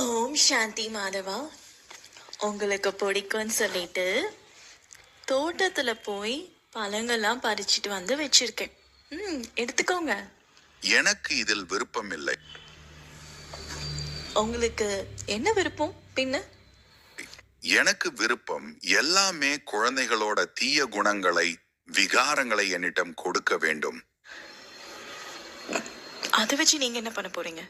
ஓம் சாந்தி மாதவா. உங்களுக்கு பிடிக்கும்னு சொல்லிட்டு தோட்டத்துல போய் பழங்கள்லாம் பறிச்சிட்டு வந்து வச்சிருக்கேன். எடுத்துக்கோங்க. எனக்கு இதில் விருப்பம் இல்லை. உங்களுக்கு என்ன விருப்பம் பின்ன? எனக்கு விருப்பம் எல்லாமே குழந்தைகளோட தீய குணங்களை, விகாரங்களை என்னிடம் கொடுக்க வேண்டும். அதை வச்சு நீங்க என்ன பண்ண போறீங்க?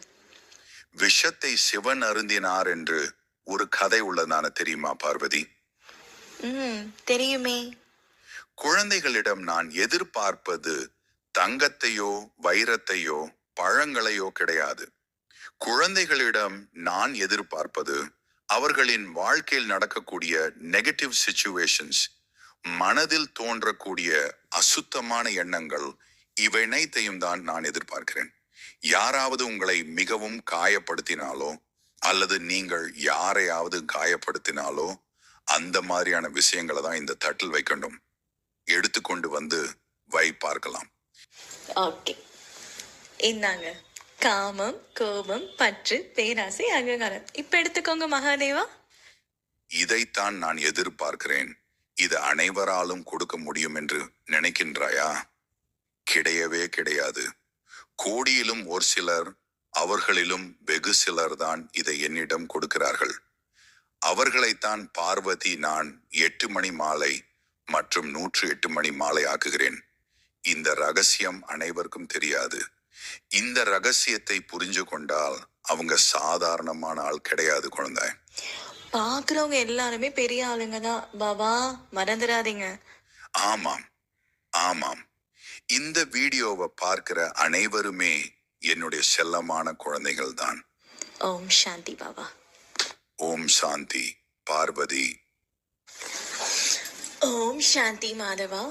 விஷத்தை சிவன் அருந்தினார் என்று ஒரு கதை உள்ளதான தெரியுமா பார்வதி? தெரியுமே. குழந்தைகளிடம் நான் எதிர்பார்ப்பது தங்கத்தையோ வைரத்தையோ பழங்களையோ கிடையாது. குழந்தைகளிடம் நான் எதிர்பார்ப்பது அவர்களின் வாழ்க்கையில் நடக்கக்கூடிய நெகட்டிவ் சிச்சுவேஷன்ஸ், மனதில் தோன்றக்கூடிய அசுத்தமான எண்ணங்கள், இவைனைத்தையும் தான் நான் எதிர்பார்க்கிறேன். யாராவது உங்களை மிகவும் காயப்படுத்தினாலோ அல்லது நீங்கள் யாரையாவது காயப்படுத்தினாலோ அந்த மாதிரியான விஷயங்களை தான் இந்த தட்டில் வைக்கணும். எடுத்துக்கொண்டு வந்து வை பார்க்கலாம். ஓகே, இந்தாங்க. காமம், கோபம், பற்று, பேராசை, அகங்காரம். இப்ப எடுத்துக்கோங்க மகாதேவா. இதைத்தான் நான் எதிர்பார்க்கிறேன். இது அனைவராலும் கொடுக்க முடியும் என்று நினைக்கின்றாயா? கிடையவே கிடையாது. கோடியிலும் ஒரு சிலர், அவர்களிலும் வெகு சிலர் தான் இதை என்னிடம் கொடுக்கிறார்கள். அவர்களைத்தான் பார்வதி நான் 8 மணி மாலை மற்றும் 108 மணி மாலை ஆக்குகிறேன். இந்த ரகசியம் அனைவருக்கும் தெரியாது. இந்த ரகசியத்தை புரிஞ்சு கொண்டால் அவங்க சாதாரணமான ஆள் கிடையாது குழந்தை. பாக்குறவங்க எல்லாருமே பெரிய ஆளுங்க தான் பாபா, மறந்துடாதீங்க. ஆமாம் ஆமாம், இந்த வீடியோவை பார்க்கிற அனைவருமே என்னுடைய செல்லமான குழந்தைகள் தான். ஓம் சாந்தி பாபா. ஓம் சாந்தி பார்வதி. ஓம் சாந்தி மாதவா.